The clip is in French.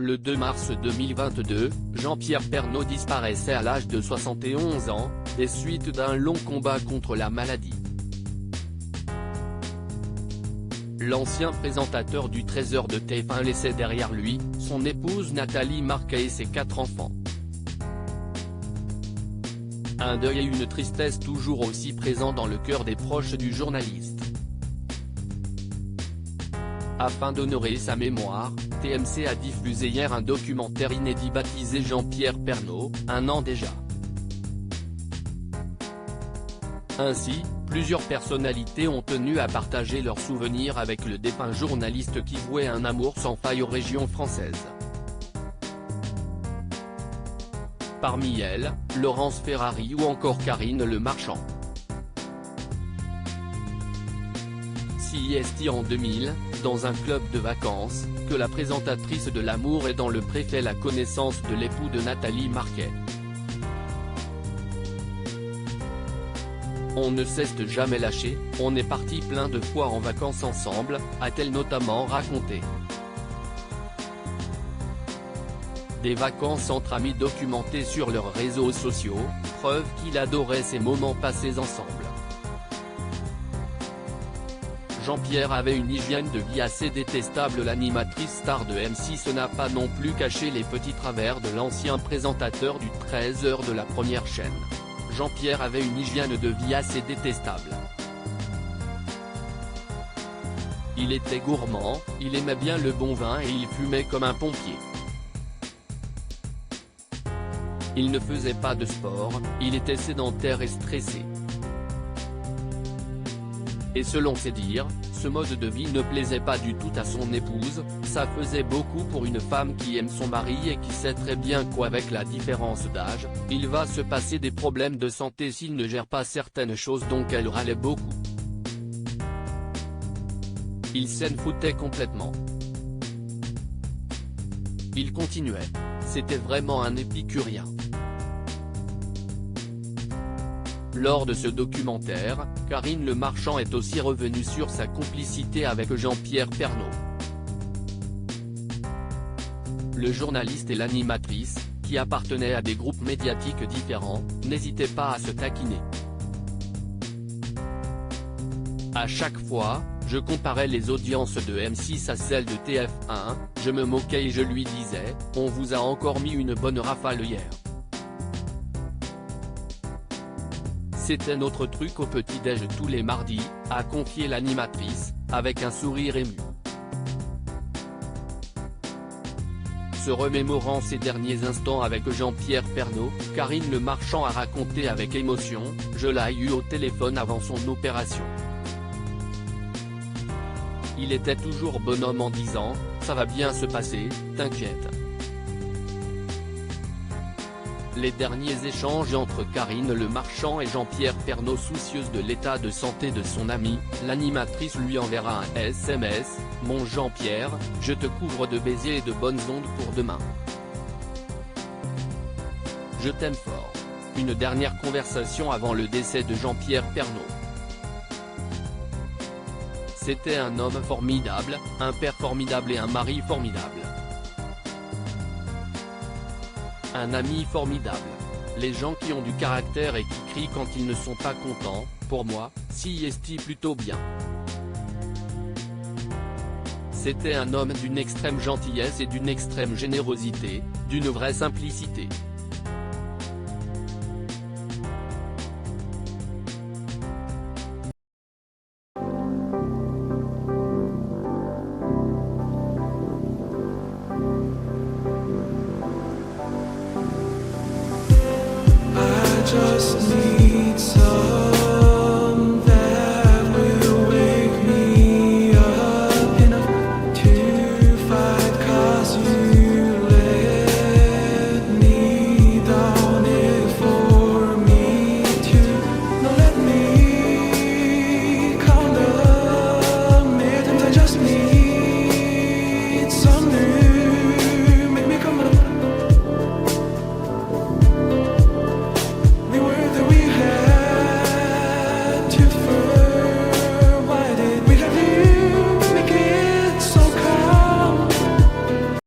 Le 2 mars 2022, Jean-Pierre Pernaut disparaissait à l'âge de 71 ans, des suites d'un long combat contre la maladie. L'ancien présentateur du 13h de TF1 laissait derrière lui, son épouse Nathalie Marquet et ses 4 enfants. Un deuil et une tristesse toujours aussi présents dans le cœur des proches du journaliste. Afin d'honorer sa mémoire, TMC a diffusé hier un documentaire inédit baptisé Jean-Pierre Pernaut, un an déjà. Ainsi, plusieurs personnalités ont tenu à partager leurs souvenirs avec le défunt journaliste qui vouait un amour sans faille aux régions françaises. Parmi elles, Laurence Ferrari ou encore Karine Le Marchand. CIST en 2000, dans un club de vacances, que la présentatrice de L'amour est dans le pré fait la connaissance de l'époux de Nathalie Marquet. On ne s'est jamais lâché, on est parti plein de fois en vacances ensemble, a-t-elle notamment raconté. Des vacances entre amis documentées sur leurs réseaux sociaux, preuve qu'il adorait ces moments passés ensemble. Jean-Pierre avait une hygiène de vie assez détestable. L'animatrice star de M6 n'a pas non plus caché les petits travers de l'ancien présentateur du 13h de la première chaîne. Jean-Pierre avait une hygiène de vie assez détestable. Il était gourmand, il aimait bien le bon vin et il fumait comme un pompier. Il ne faisait pas de sport, il était sédentaire et stressé. Et selon ses dires, ce mode de vie ne plaisait pas du tout à son épouse, ça faisait beaucoup pour une femme qui aime son mari et qui sait très bien qu'avec la différence d'âge, il va se passer des problèmes de santé s'il ne gère pas certaines choses, donc elle râlait beaucoup. Il s'en foutait complètement. Il continuait. C'était vraiment un épicurien. Lors de ce documentaire, Karine Le Marchand est aussi revenue sur sa complicité avec Jean-Pierre Pernaut. Le journaliste et l'animatrice, qui appartenaient à des groupes médiatiques différents, n'hésitaient pas à se taquiner. À chaque fois, je comparais les audiences de M6 à celles de TF1, je me moquais et je lui disais, on vous a encore mis une bonne rafale hier. C'était notre truc au petit-déj tous les mardis, a confié l'animatrice, avec un sourire ému. Se remémorant ces derniers instants avec Jean-Pierre Pernaut, Karine Le Marchand a raconté avec émotion, je l'ai eu au téléphone avant son opération. Il était toujours bonhomme en disant, ça va bien se passer, t'inquiète. Les derniers échanges entre Karine Le Marchand et Jean-Pierre Pernaut. Soucieuse de l'état de santé de son ami, l'animatrice lui enverra un SMS, mon Jean-Pierre, je te couvre de baisers et de bonnes ondes pour demain. Je t'aime fort. Une dernière conversation avant le décès de Jean-Pierre Pernaut. C'était un homme formidable, un père formidable et un mari formidable. Un ami formidable. Les gens qui ont du caractère et qui crient quand ils ne sont pas contents, pour moi, CIST plutôt bien. C'était un homme d'une extrême gentillesse et d'une extrême générosité, d'une vraie simplicité.